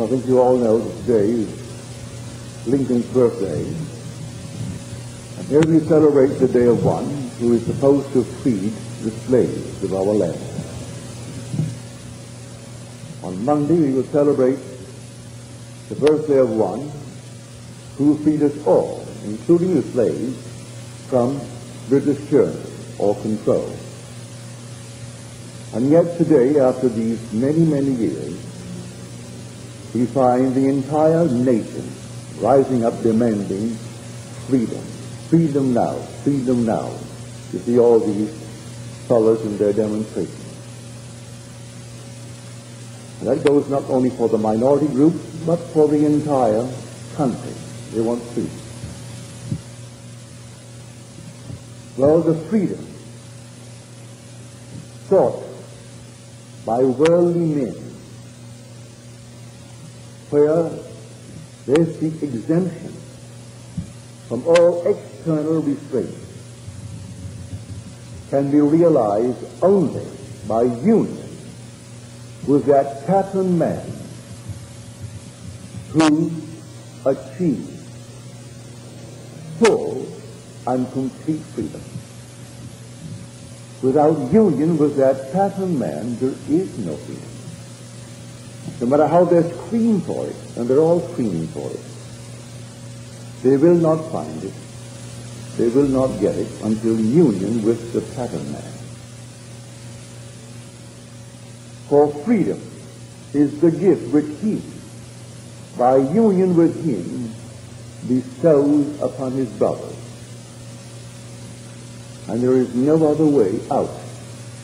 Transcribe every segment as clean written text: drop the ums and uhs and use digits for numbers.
So I think you all know that today is Lincoln's birthday. And here we celebrate the day of one who is supposed to feed the slaves of our land. On Monday we will celebrate the birthday of one who will feed us all, including the slaves, from British tyranny or control. And yet today, after these many, many years, we find the entire nation rising up demanding freedom. Freedom now, freedom now. You see all these fellows in their demonstrations. And that goes not only for the minority group, but for the entire country. They want freedom. Well, the freedom sought by worldly men, where they seek exemption from all external restraints, can be realized only by union with that pattern man who achieved full and complete freedom. Without union with that pattern man, there is no freedom. No matter how they scream for it, and they're all screaming for it, they will not find it, they will not get it until union with the pattern man. For freedom is the gift which he, by union with him, bestows upon his brothers. And there is no other way out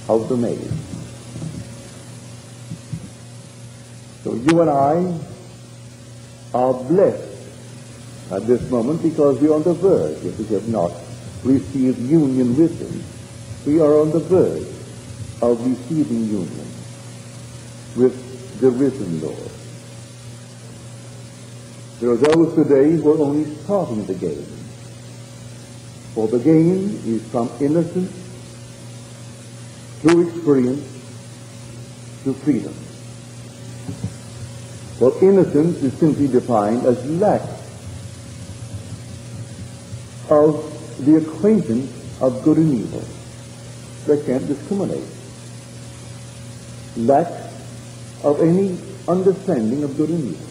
of the maze. So you and I are blessed at this moment because we are on the verge, if we have not received union with him. We are on the verge of receiving union with the risen Lord. There are those today who are only starting the game. For the game is from innocence through experience to freedom. For innocence is simply defined as lack of the acquaintance of good and evil. They can't discriminate. Lack of any understanding of good and evil.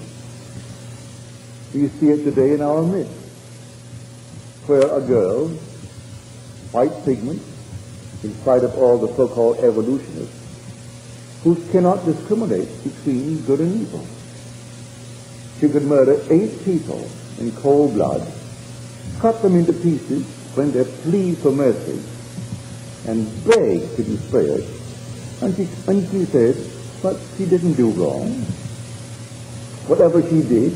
We see it today in our midst, where a girl, white pigment, in spite of all the so-called evolutionists, who cannot discriminate between good and evil. She could murder 8 people in cold blood, cut them into pieces when they plead for mercy, and beg to be spared. And she said, but she didn't do wrong. Whatever she did,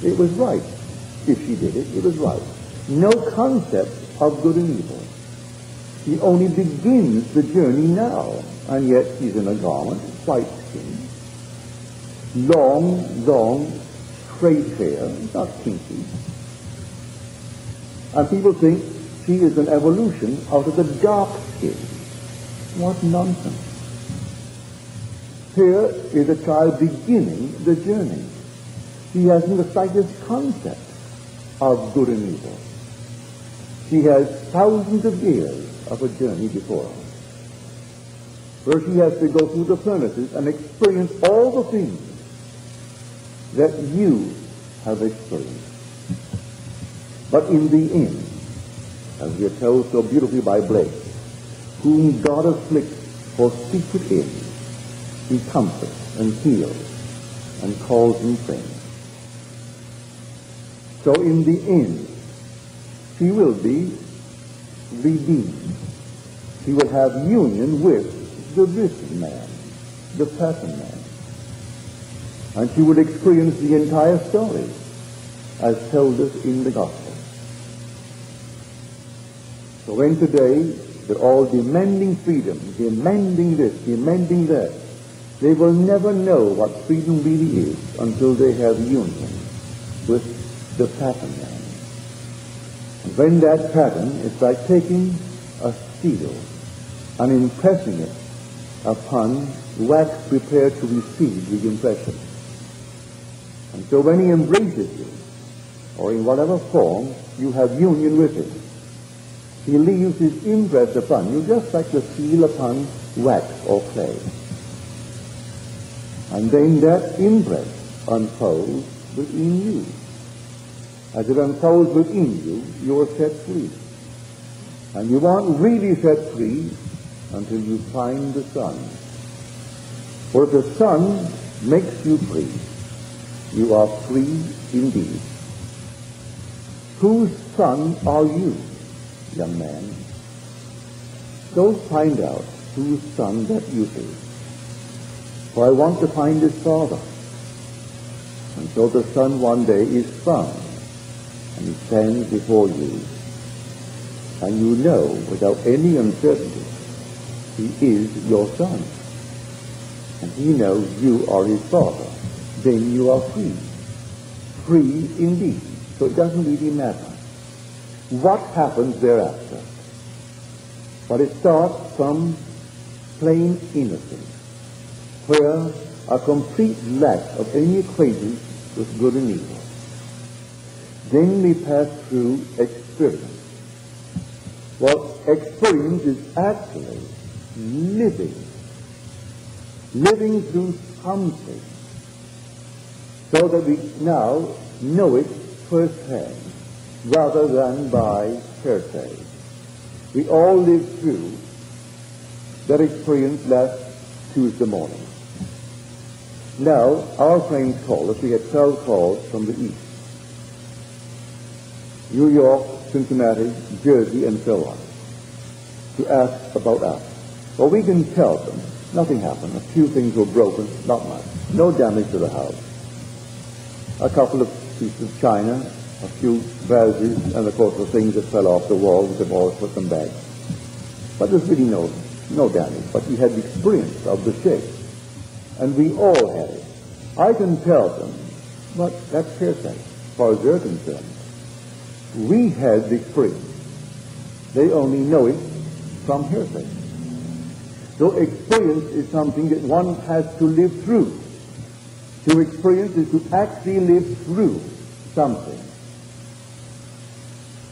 it was right. If she did it, it was right. No concept of good and evil. She only begins the journey now, and yet she's in a garment, white skin, long, straight hair, not kinky. And people think she is an evolution out of the dark skin. What nonsense. Here is a child beginning the journey. She hasn't the slightest concept of good and evil. She has thousands of years of a journey before her, where she has to go through the furnaces and experience all the things that you have experienced. But in the end, as we are told so beautifully by Blake, whom God afflicts for secret ends, he comforts and heals and calls him friend. So in the end, she will be redeemed. She will have union with the risen man, the pattern man. And she will experience the entire story as told us in the gospel. So when today they're all demanding freedom, demanding this, demanding that, they will never know what freedom really is until they have union with the pattern man. And when that pattern is like taking a steel and impressing it upon wax prepared to receive the impression. And so when he embraces you, or in whatever form you have union with him, he leaves his impress upon you just like the seal upon wax or clay. And then that impress unfolds within you. As it unfolds within you, you are set free. And you aren't really set free until you find the Son. For if the Son makes you free, you are free indeed. Whose son are you, young man? Go find out whose son that you is. For I want to find his father. And so the son one day is found, and he stands before you. And you know without any uncertainty, he is your son. And he knows you are his father. Then you are free. Free indeed. So it doesn't really matter what happens thereafter. But it starts from plain innocence, where a complete lack of any acquaintance with good and evil. Then we pass through experience. Well, experience is actually living through something, so that we now know it firsthand, rather than by hearsay. We all live through that experience last Tuesday morning. Now, our friends called us. We had 12 calls from the east. New York, Cincinnati, Jersey, and so on, to ask about us. Well, we can tell them nothing happened. A few things were broken, not much. No damage to the house. A couple of pieces of china, a few vases, and of course the things that fell off the wall, we could always put them back. But there's really no damage. But we had the experience of the shake. And we all had it. I can tell them, but that's hearsay, as far as they're concerned. We had the experience. They only know it from hearsay. So experience is something that one has to live through. To experience is to actually live through something,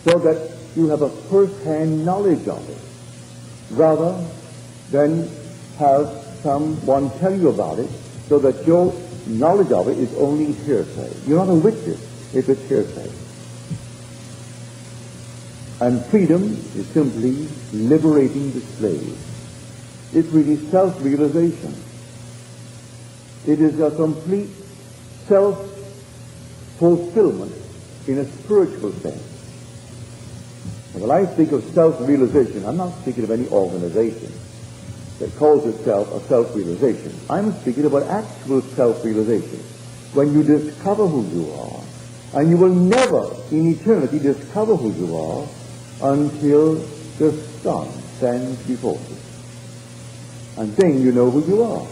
so that you have a first-hand knowledge of it, rather than have someone tell you about it, so that your knowledge of it is only hearsay. You're not a witness if it's hearsay. And freedom is simply liberating the slave. It's really self-realization. It is a complete self-fulfillment in a spiritual sense. And when I speak of self-realization, I'm not speaking of any organization that calls itself a self-realization. I'm speaking about actual self-realization. When you discover who you are, and you will never in eternity discover who you are until the Son stands before you. And then you know who you are.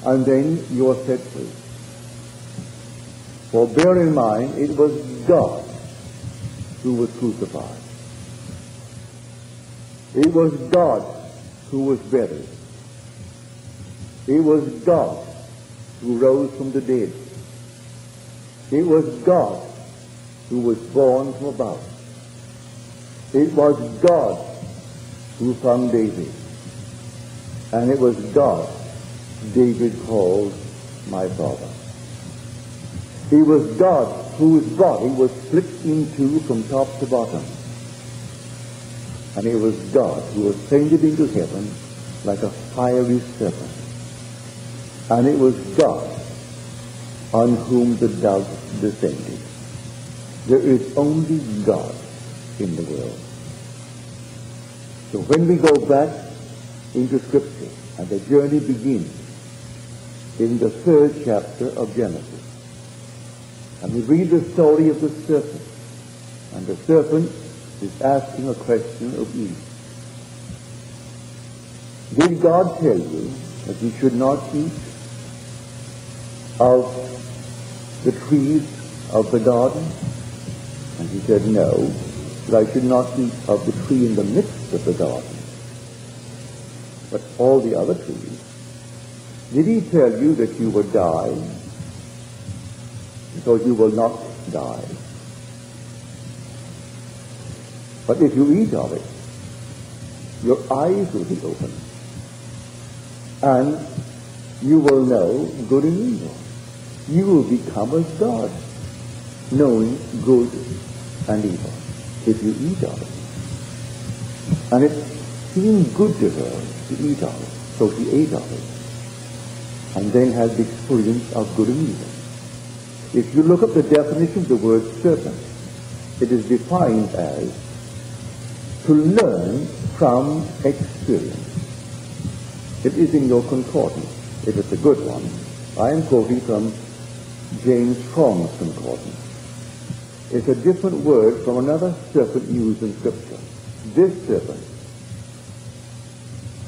And then you are set free. For bear in mind, it was God who was crucified. It was God who was buried. It was God who rose from the dead. It was God who was born from above. It was God who found David. And it was God David called my father. It was God whose body was split in two from top to bottom. And it was God who ascended into heaven like a fiery serpent. And it was God on whom the dove descended. There is only God in the world. So when we go back into Scripture, and the journey begins in the 3rd chapter of Genesis, and we read the story of the serpent, and the serpent is asking a question of Eve. Did God tell you that you should not eat of the trees of the garden? And he said, no, that I should not eat of the tree in the midst of the garden, but all the other trees. Did he tell you that you would die? because you will not die. But if you eat of it, your eyes will be opened, and you will know good and evil. You will become as God, knowing good and evil, if you eat of it. And it seemed good to her to eat of it, so she ate of it, and then had the experience of good and evil. If you look up the definition of the word serpent, it is defined as to learn from experience. It is in your concordance, if it's a good one. I am quoting from James Strong's concordance. It's a different word from another serpent used in Scripture. This serpent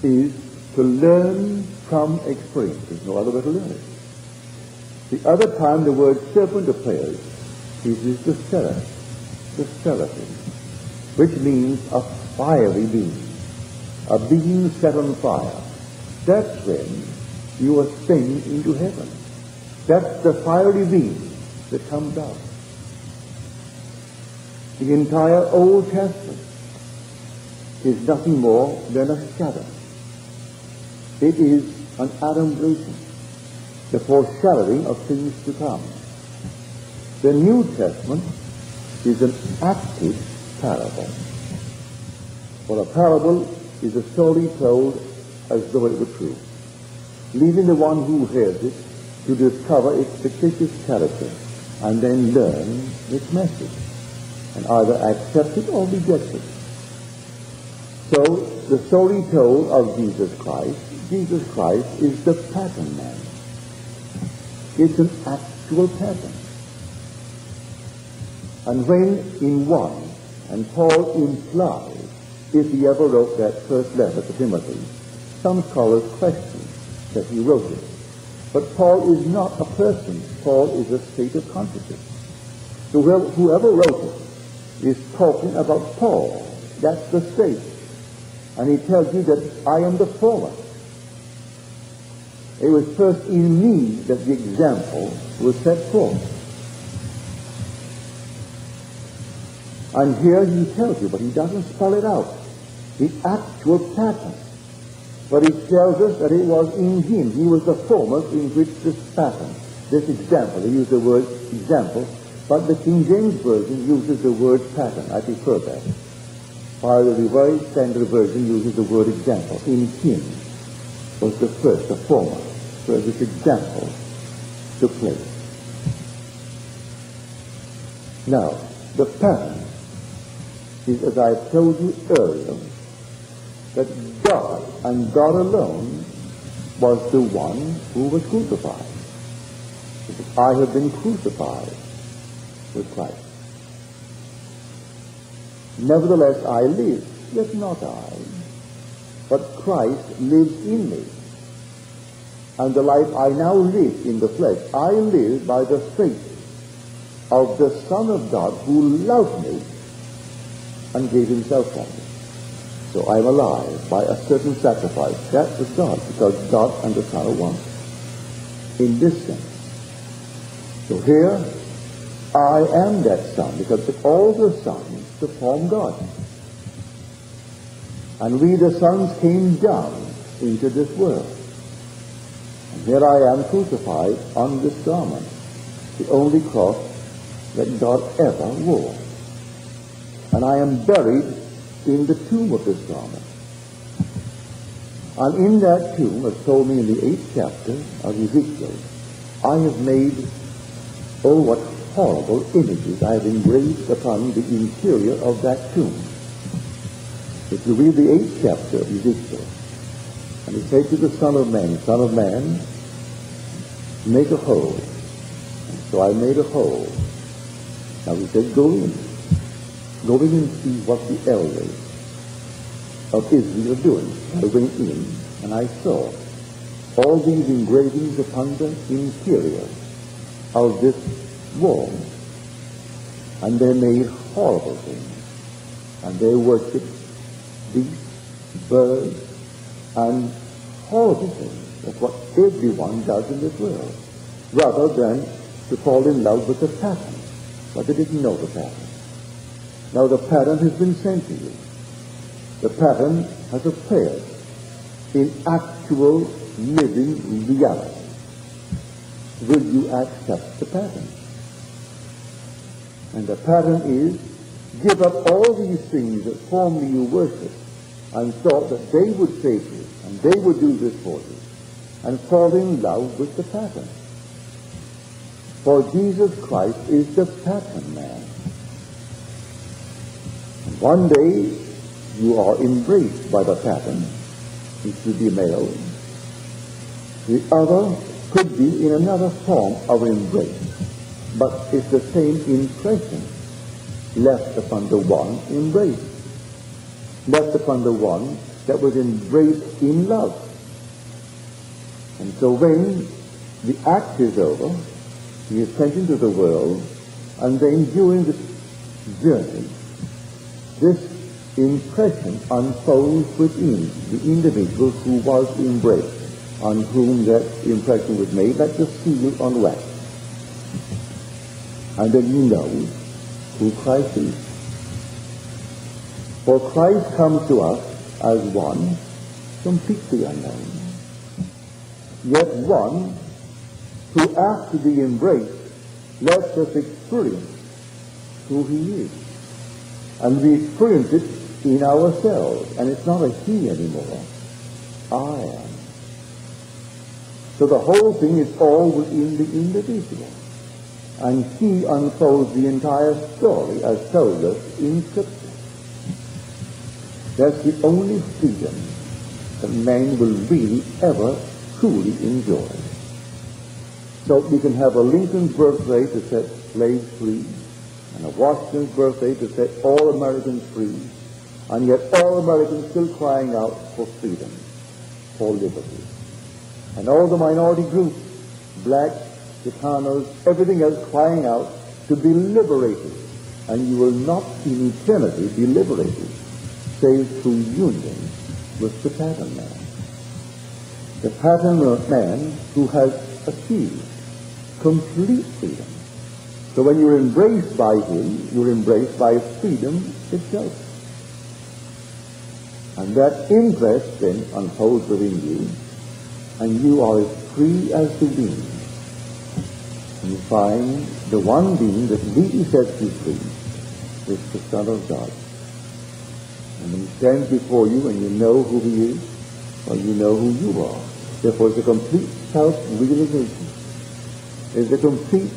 is to learn from experience. There's no other way to learn it. The other time the word serpent appears is the seraphim, which means a fiery being, a being set on fire. That's when you ascend into heaven. That's the fiery being that comes out. The entire Old Testament is nothing more than a shadow. It is an adumbration, the foreshadowing of things to come. The New Testament is an active parable. For a parable is a story told as though it were true, leaving the one who hears it to discover its fictitious character and then learn its message, and either accept it or reject it. So, the story told of Jesus Christ is the pattern man. It's an actual pattern. And when in one, and Paul implies, if he ever wrote that first letter to Timothy, some scholars question that he wrote it. But Paul is not a person. Paul is a state of consciousness. So whoever wrote it is talking about Paul. That's the state. And he tells you that I am the former. It was first in me that the example was set forth. And here he tells you, but he doesn't spell it out, the actual pattern. But he tells us that it was in him. He was the foremost in which this pattern, this example, he used the word example, but the King James Version uses the word pattern. I prefer that. While the Revised Standard Version uses the word example. In him was the first, the former, where this example took place. Now, the pattern is, as I told you earlier, that God and God alone was the one who was crucified. Because I have been crucified with Christ. Nevertheless, I live, yet not I, but Christ lives in me. And the life I now live in the flesh, I live by the faith of the Son of God who loved me and gave himself for me. So I am alive by a certain sacrifice. That was God, because God and the Son are one. In this sense. So here, I am that Son, because all the sons to form God. And we the sons came down into this world. And here I am crucified on this garment, the only cross that God ever wore. And I am buried in the tomb of this garment. And in that tomb, as told me in the 8th chapter of Ezekiel, I have made, oh, what horrible images I have engraved upon the interior of that tomb. If you read the 8th chapter of Ezekiel, and he said to the Son of Man, make a hole. And so I made a hole. Now he said, go in and see what the elders of Israel are doing. I went in, and I saw all these engravings upon the interior of this wall. And they made horrible things. And they worshipped beasts, birds, and horrible things. That's what everyone does in this world, rather than to fall in love with the pattern, but they didn't know the pattern. Now the pattern has been sent to you. The pattern has appeared in actual living reality. Will you accept the pattern? And the pattern is, give up all these things that formerly you worshipped and thought that they would save you and they would do this for you, and fall in love with the pattern. For Jesus Christ is the pattern man. And one day you are embraced by the pattern, which will be male. The other could be in another form of embrace, but it's the same impression left upon the one embraced, left upon the one that was embraced in love. And so when the act is over, he is sent into the world, and then during this journey, this impression unfolds within the individual who was embraced, on whom that impression was made, like the seal on wax. And then you know who Christ is. For Christ comes to us as one completely unknown, yet one who, after the embrace, lets us experience who he is. And we experience it in ourselves, and it's not a he anymore. I am. So the whole thing is all within the individual. And he unfolds the entire story as told us in Scripture. That's the only freedom that man will really ever truly enjoy. So we can have a Lincoln's birthday to set slaves free, and a Washington's birthday to set all Americans free, and yet all Americans still crying out for freedom, for liberty. And all the minority groups, blacks, Chicanos, everything else crying out to be liberated. And you will not in eternity be liberated, save through union with the pattern man. The pattern man who has achieved complete freedom. So when you're embraced by him, you're embraced by freedom itself. And that interest then unfolds within you, and you are as free as the wind. And you find the one being that really sets you free is the Son of God. And when he stands before you and you know who he is, or you know who you are, therefore it's a complete self-realization. It's a complete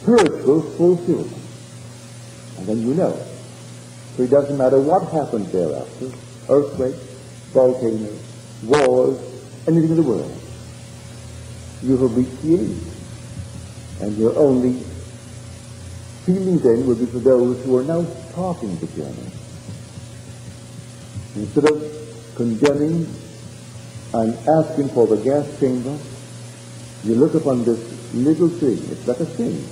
spiritual fulfillment. And then you know. So it doesn't matter what happens thereafter, earthquakes, volcanoes, wars, anything in the world. You have reached the end. And your only feeling then will be for those who are now starting the journey. Instead of condemning and asking for the gas chamber, you look upon this little thing. It's like a thing,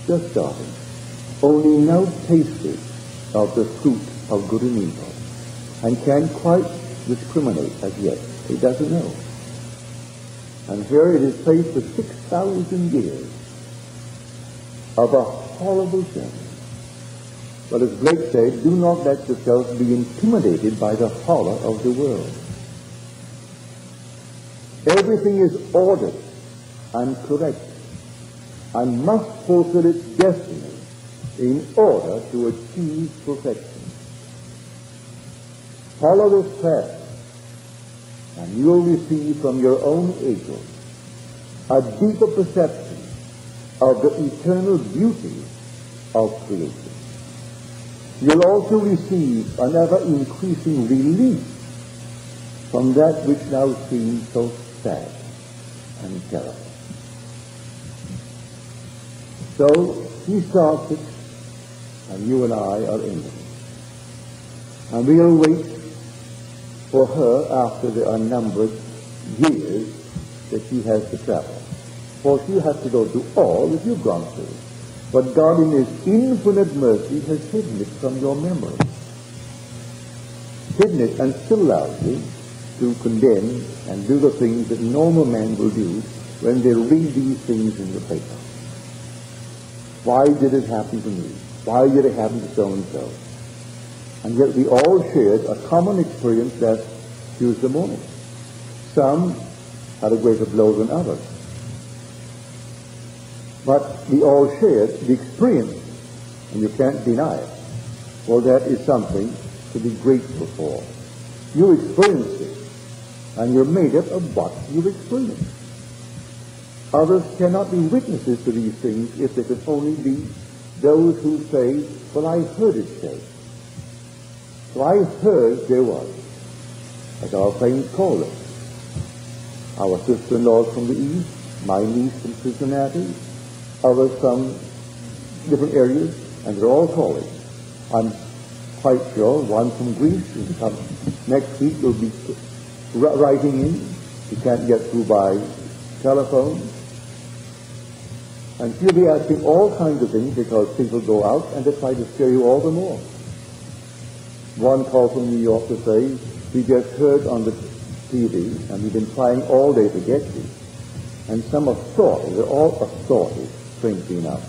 just starting. Only now tasted of the fruit of good and evil, and can't quite discriminate as yet. He doesn't know. And here it is faced with 6,000 years of a horrible sin. But as Blake said, do not let yourself be intimidated by the horror of the world. Everything is ordered and correct and must fulfill its destiny in order to achieve perfection. Follow this path, and you will receive from your own angels a deeper perception of the eternal beauty of creation. You'll also receive an ever-increasing relief from that which now seems so sad and terrible. So he starts it, and you and I are in it. And we'll wait for her after the unnumbered years that she has to travel. For she has to go through all that you've gone through. But God in his infinite mercy has hidden it from your memory. Hidden it and still allows you to condemn and do the things that normal men will do when they read these things in the paper. Why did it happen to me? Why did it happen to so-and-so? And yet we all shared a common experience that Tuesday morning. Some had a greater blow than others. But we all shared the experience, and you can't deny it. Well, that is something to be grateful for. You experienced it, and you're made up of what you've experienced. Others cannot be witnesses to these things if they could only be those who say, well, I heard it said. So I heard there was, as our friends call it. Our sister-in-laws from the east, my niece from Cincinnati, others from different areas, and they're all calling. I'm quite sure one from Greece will come next week, will be writing in. You can't get through by telephone. And she'll be asking all kinds of things because people go out and they try to scare you all the more. One called from New York to say, we just heard on the TV and we've been trying all day to get you. And some authority, they're all authorities, strangely enough.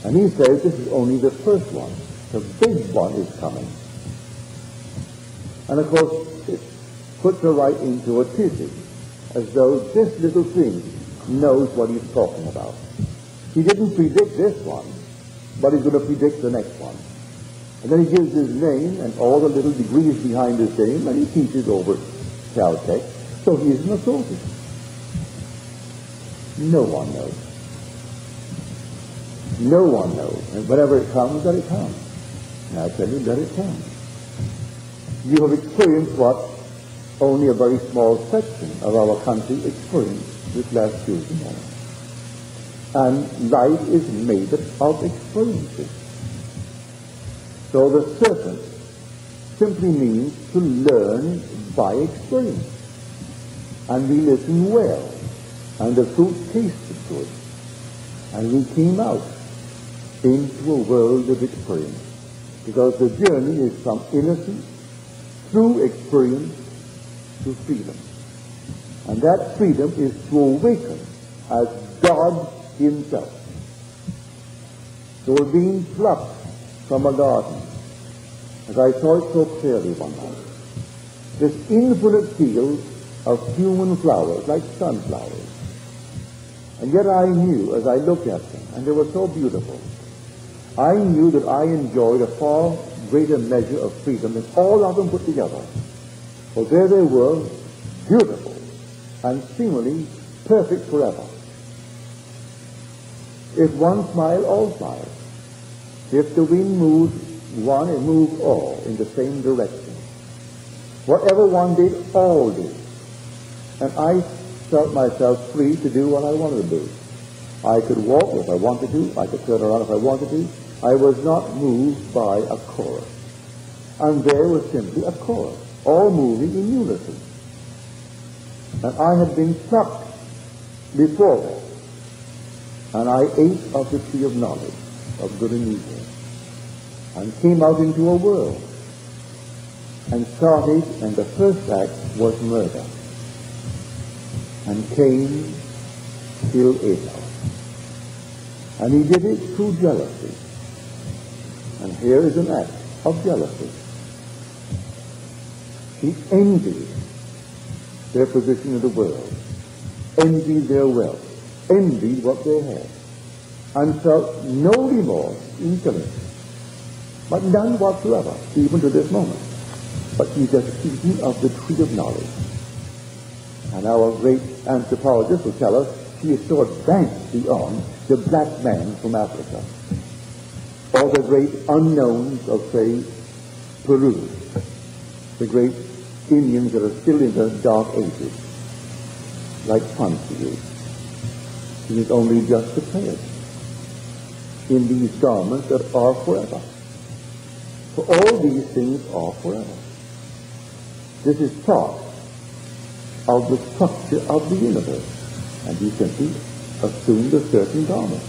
And he says this is only the first one. The big one is coming. And of course, it puts her right into a tizzy, as though this little thing knows what he's talking about. He didn't predict this one, but he's going to predict the next one. And then he gives his name and all the little degrees behind his name, and he teaches over Caltech, so he is an authority. No one knows. No one knows. And whenever it comes, let it come. And I tell you, let it come. You have experienced what only a very small section of our country experienced this last Tuesday morning. And life is made up of experiences. So the serpent simply means to learn by experience. And we listened well. And the fruit tasted good. And we came out into a world of experience. Because the journey is from innocence through experience to freedom. And that freedom is to awaken as God himself. So we're being plucked from a garden, as I saw it so clearly one night. This infinite field of human flowers, like sunflowers. And yet I knew, as I looked at them, and they were so beautiful, I knew that I enjoyed a far greater measure of freedom than all of them put together. For there they were, beautiful, and seemingly perfect forever. If one smiled, all smiled. If the wind moved one, it moved all in the same direction. Whatever one did, all did. And I felt myself free to do what I wanted to do. I could walk if I wanted to. I could turn around if I wanted to. I was not moved by a chorus. And there was simply a chorus, all moving in unison. And I had been plucked before that. And I ate of the tree of knowledge, of good and evil, and came out into a world. And started, and the first act was murder. And Cain killed Abel. And he did it through jealousy. And here is an act of jealousy. He envied their position in the world, envied their wealth, envied what they had, and felt no remorse in killing, but none whatsoever, even to this moment. But he just eaten of the tree of knowledge. And our great anthropologist will tell us he is so advanced beyond the black man from Africa, or the great unknowns of, say, Peru, the great Indians that are still in the dark ages, like Ponzi is. He is only just prepared in these garments that are forever. For all these things are forever. This is part of the structure of the universe, and he simply assumed a certain garment.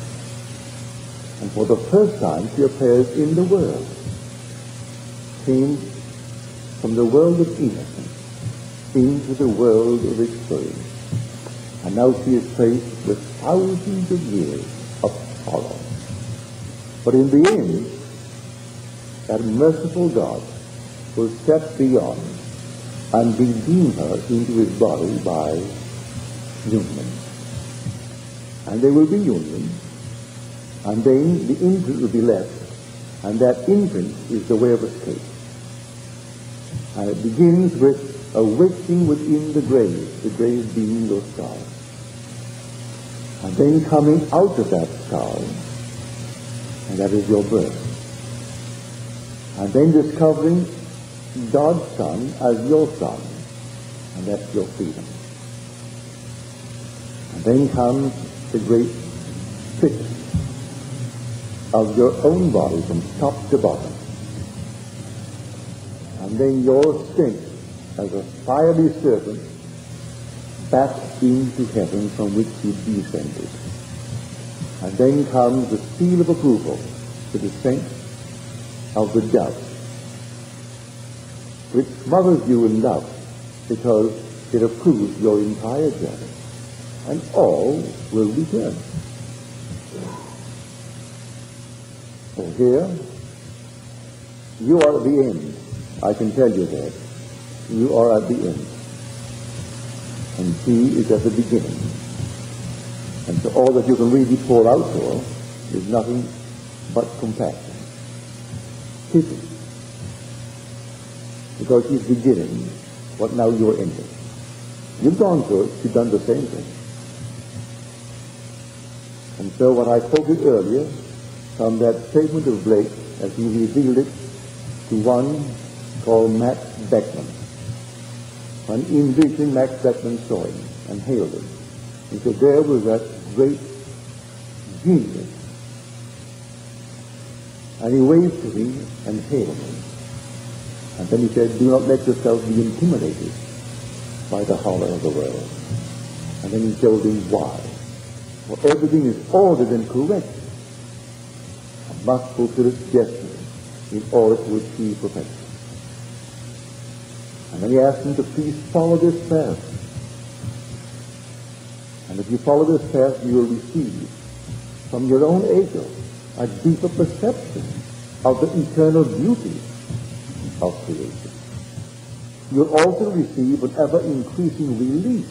And for the first time she appears in the world, came from the world of innocence into the world of experience. And now she is faced with thousands of years of sorrow. But in the end, that merciful God will step beyond and redeem her into his body by union. And there will be union, and then the imprint will be left, and that imprint is the way of escape. And it begins with a waiting within the grave being your scar. And then coming out of that scar, and that is your birth. And then discovering God's Son as your Son, and that's your freedom. And then comes the great fix of your own body from top to bottom. And then your sink as a fiery serpent back into heaven from which you descended. And then comes the seal of approval, the descent of the dove, which smothers you in love because it approves your entire journey. And all will return. So here, you are at the end. I can tell you that. You are at the end. And he is at the beginning. And so all that you can really pour out for is nothing but compassion. Pity. Because he's beginning what now you're ending. You've gone through it, you've done the same thing. And so what I quoted earlier from that statement of Blake as he revealed it to one called Max Beckman. When in vision Max Beckman saw him and hailed him. He said, there was that great genius. And he waved to him and hailed him. And then he said, do not let yourself be intimidated by the horror of the world. And then he told him why. For everything is ordered and correct and must fulfill its destiny in order to achieve perfection. And then he asked him to please follow this path. And if you follow this path, you will receive from your own ego a deeper perception of the eternal beauty of creation. You'll also receive an ever-increasing release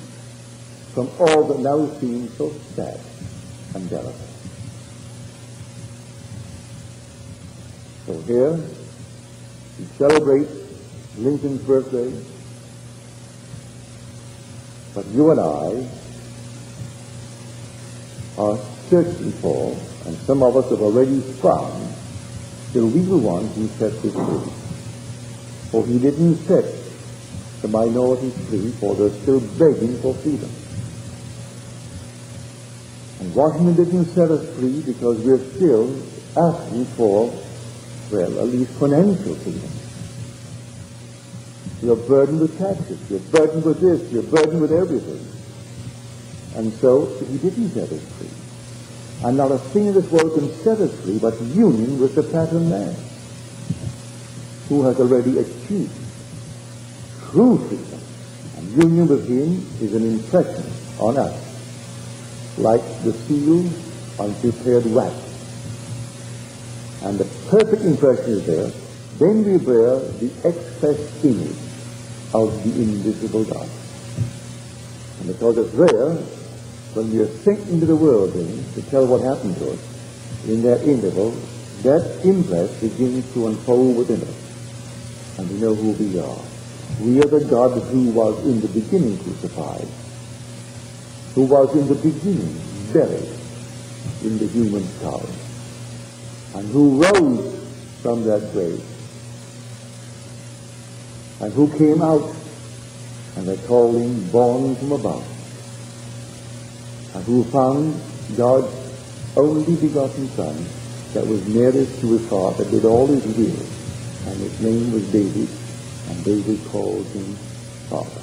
from all that now seems so sad and delicate. So here, we celebrate Lincoln's birthday, but you and I are searching for, and some of us have already found, the real one who set us free. For he didn't set the minorities free, for they're still begging for freedom. And Washington didn't set us free because we're still asking for, well, at least financial freedom. You're burdened with taxes, you're burdened with this, you're burdened with everything. And so he didn't set us free. And not a thing in this world can set us free but union with the pattern man, who has already achieved true freedom. And union with him is an impression on us, like the seal on prepared wax. And the perfect impression is there. Then we bear the express image of the invisible God. And because it's there, when we are sent into the world then, to tell what happened to us, in that interval, that impress begins to unfold within us. And we know who we are. We are the God who was in the beginning crucified, who was in the beginning buried in the human skull, and who rose from that grave, and who came out, and they called him born from above, and who found God's only begotten Son that was nearest to his heart, that did all his will, and his name was David, and David called him Father,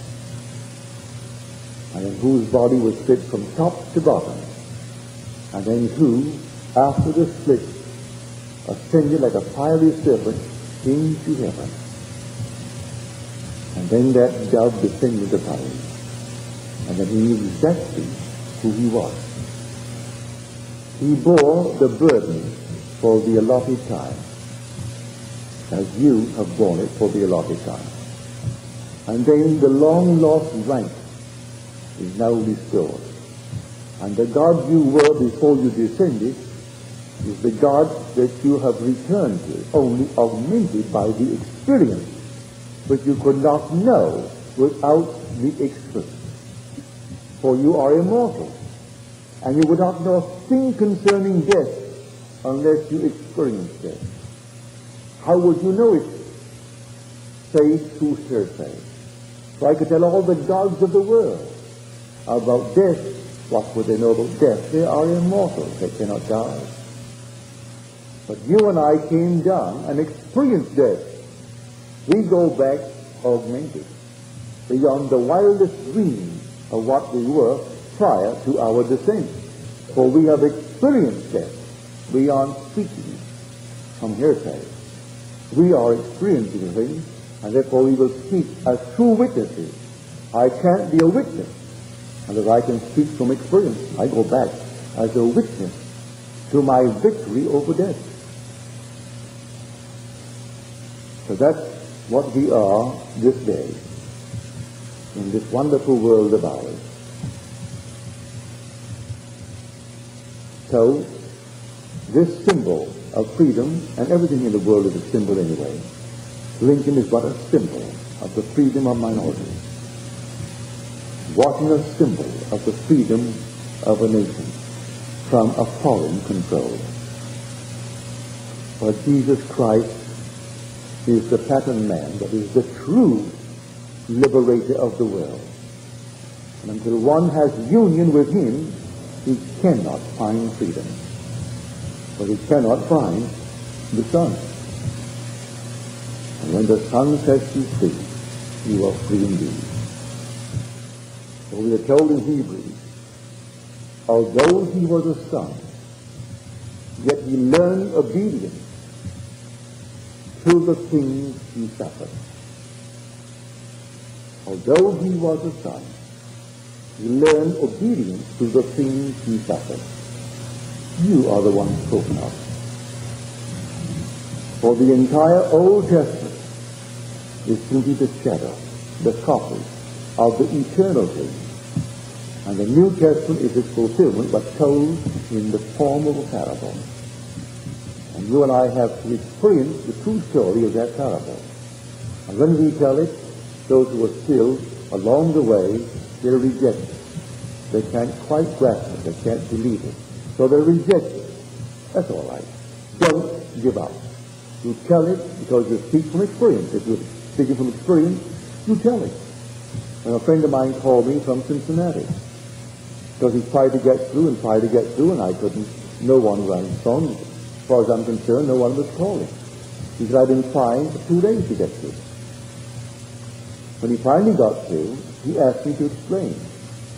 and in whose body was split from top to bottom, and then who, after the split, ascended like a fiery serpent into heaven. And then that dove descended upon him, and then he knew exactly who he was. He bore the burden for the allotted time, as you have borne it for the allotted time. And then the long-lost rank is now restored. And the God you were before you descended is the God that you have returned to, only augmented by the experience, which you could not know without the experience. For you are immortal, and you would not know a thing concerning death unless you experience death. How would you know it? Faith through hearsay. So I could tell all the gods of the world about death. What would they know about death? They are immortal. They cannot die. But you and I came down and experienced death. We go back augmented, beyond the wildest dream of what we were prior to our descent. For we have experienced death beyond speaking from hearsay. We are experiencing things, and therefore we will speak as true witnesses. I can't be a witness unless I can speak from experience. I go back as a witness to my victory over death. So that's what we are this day in this wonderful world of ours. So this symbol of freedom, and everything in the world is a symbol anyway. Lincoln is but a symbol of the freedom of minorities. Washington a symbol of the freedom of a nation from a foreign control. But Jesus Christ is the pattern man, that is the true liberator of the world. And until one has union with him, he cannot find freedom. But he cannot find the Son. And when the Son sets you free, you are free indeed. So we are told in Hebrews, although he was a son, yet he learned obedience through the things he suffered. Although he was a son, he learned obedience through the things he suffered. You are the one spoken of. For the entire Old Testament is simply the shadow, the copy of the eternal things. And the New Testament is its fulfillment, but told in the form of a parable. And you and I have to experience the true story of that parable. And when we tell it, those who are still along the way, they reject it. They can't quite grasp it. They can't believe it. So they reject it. That's all right. Don't give up. You tell it because you speak from experience. If you're speaking from experience, you tell it. And a friend of mine called me from Cincinnati because he tried to get through, and I couldn't. No one was on his phone. As far as I'm concerned, no one was calling. He said, I've been trying for 2 days to get through. When he finally got through, he asked me to explain.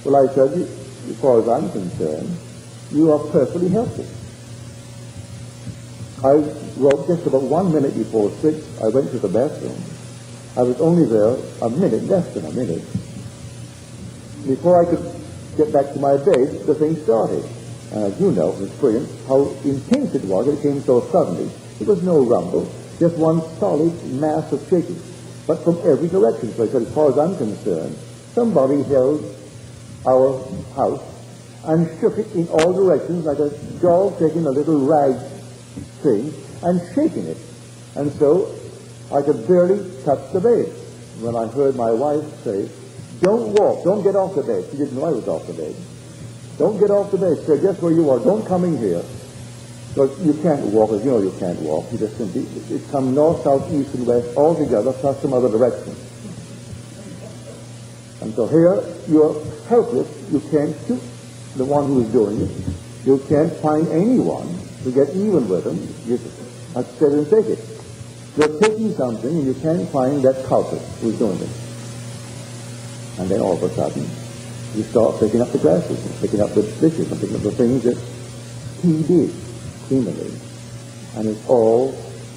Well, I said, as far as I'm concerned, you are perfectly healthy. I wrote just about 1 minute before 6. I went to the bathroom. I was only there a minute, less than a minute. Before I could get back to my bed, the thing started. And as you know from experience, how intense it was. It came so suddenly. There was no rumble, just one solid mass of shaking, but from every direction. So I said, as far as I'm concerned, somebody held our house and shook it in all directions like a doll taking a little rag thing and shaking it. And so I could barely touch the bed. When I heard my wife say, don't walk, don't get off the bed. She didn't know I was off the bed. Don't get off the bed. Stay just where you are. Don't come in here. Because you can't walk. As you know, you can't walk. You just simply, it's come north, south, east, and west all together, plus some other direction. And so here, you're helpless. You can't shoot the one who is doing it. You can't find anyone to get even with him. You have to sit and take it. You're taking something, and you can't find that culprit who's doing it. And then all of a sudden, you start picking up the grasses, and picking up the dishes, and picking up the things that he did criminally. And it's all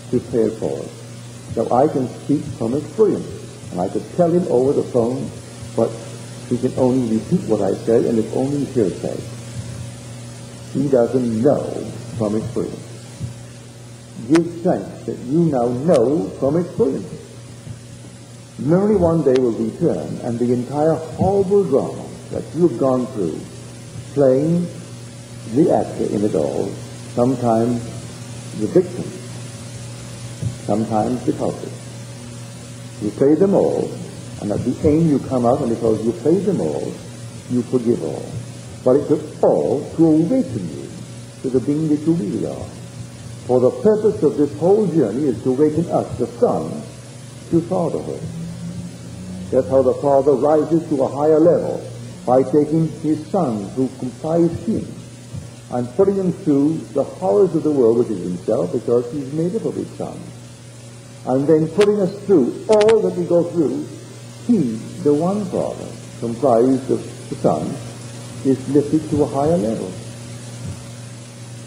prepared for us. So I can speak from experience, and I could tell him over the phone, but he can only repeat what I say, and it's only hearsay. He doesn't know from experience. give thanks that you now know from experience. Memory one day will return, and the entire horrible drama that you've gone through, playing the actor in it all, sometimes the victim, sometimes the culprit. You play them all, and at the end you come out, and because you played them all, you forgive all. But it took all to awaken you to the being that you really are. For the purpose of this whole journey is to awaken us, the Son, to fatherhood. That's how the Father rises to a higher level, by taking his Son, who comprised him, and putting him through the horrors of the world, which is himself, because he's made up of his Son. And then putting us through all that we go through, he, the one Father, comprised of the Son, is lifted to a higher level.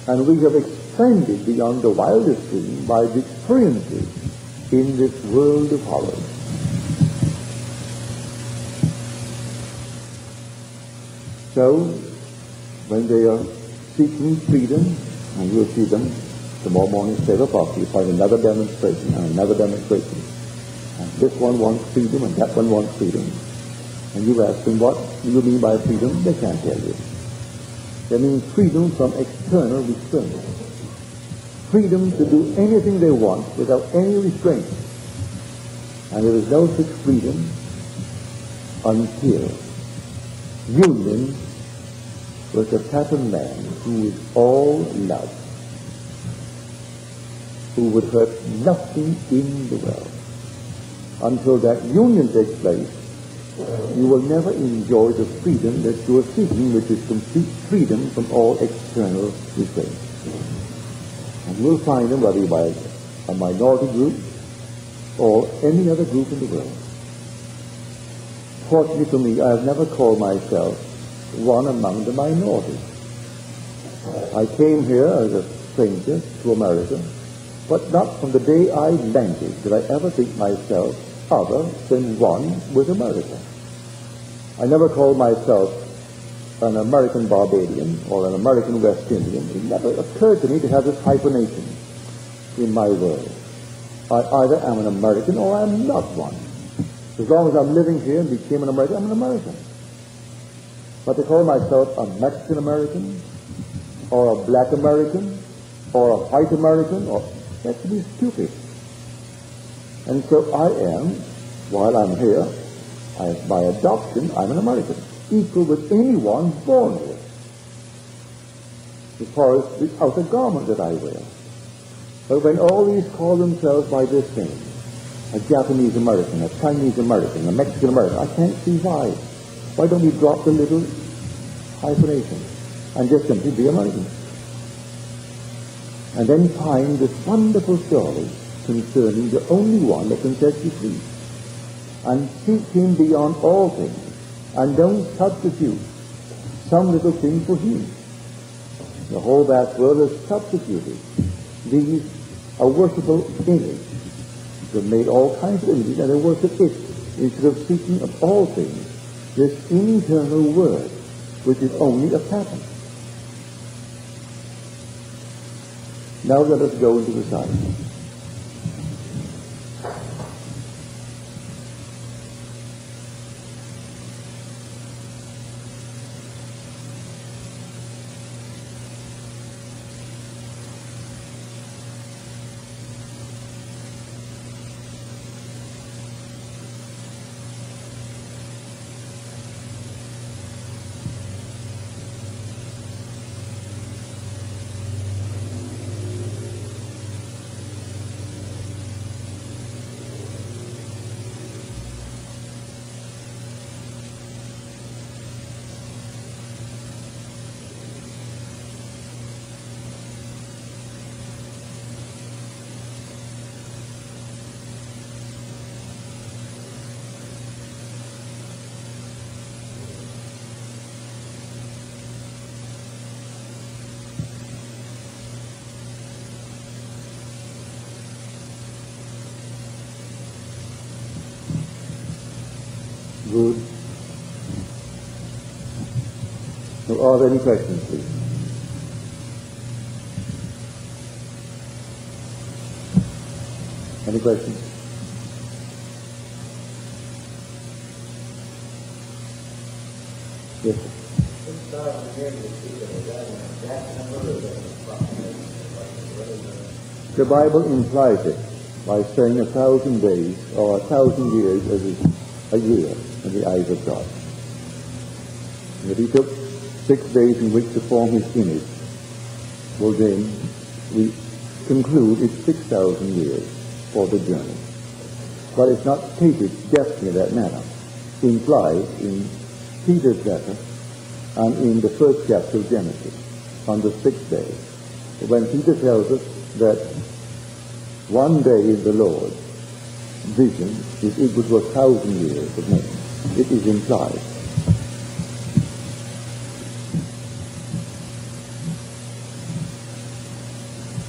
And we have expanded beyond the wildest dream by the experiences in this world of horrors. So, when they are seeking freedom, and you'll see them tomorrow morning, 7 o'clock, you find another demonstration and another demonstration. And this one wants freedom and that one wants freedom. And you ask them, what do you mean by freedom? They can't tell you. They mean freedom from external restraint. Freedom to do anything they want without any restraint. And there is no such freedom until union with a pattern man who is all love, who would hurt nothing in the world. Until that union takes place, you will never enjoy the freedom that you are seeking, which is complete freedom from all external restraint. And you'll find them whether by a minority group or any other group in the world. Fortunately for me, I have never called myself one among the minority. I came here as a stranger to America, but not from the day I landed did I ever think myself other than one with America. I never called myself an American Barbadian or an American West Indian. It never occurred to me to have this hyphenation in my world. I either am an American or I am not one. As long as I'm living here and became an American, I'm an American. But to call myself a Mexican American or a black American or a white American, or that's to be stupid. And so I am, while I'm here, by adoption, I'm an American, equal with anyone born here, as far as the outer garment that I wear. But when all these call themselves by this name, a Japanese American, a Chinese American, a Mexican American, I can't see why. Why don't we drop the little hyphenation and just simply be Americans? And then find this wonderful story concerning the only one that can set you free. And seek him beyond all things. And don't substitute some little thing for him. The whole vast world has substituted these a worshipful image. They've made all kinds of images and they worship it instead of seeking of all things this internal word, which is only a pattern. Now let us go into the science. Good. So are there any questions, please? Any questions? Yes, sir. The Bible implies it by saying 1,000 days or 1,000 years as a year in the eyes of God. And if he took 6 days in which to form his image, well then we conclude it's 6,000 years for the journey. But it's not stated definitely in that manner. Implied in Peter's letter and in the first chapter of Genesis on the 6th day. When Peter tells us that one day in the Lord's vision is equal to 1,000 years of men, it is implied.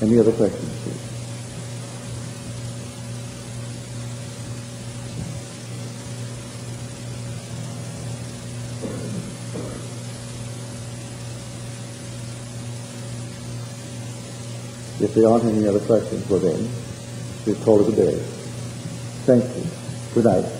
Any other questions, please? If there aren't any other questions, well then, we'll call it a day. Thank you. Good night.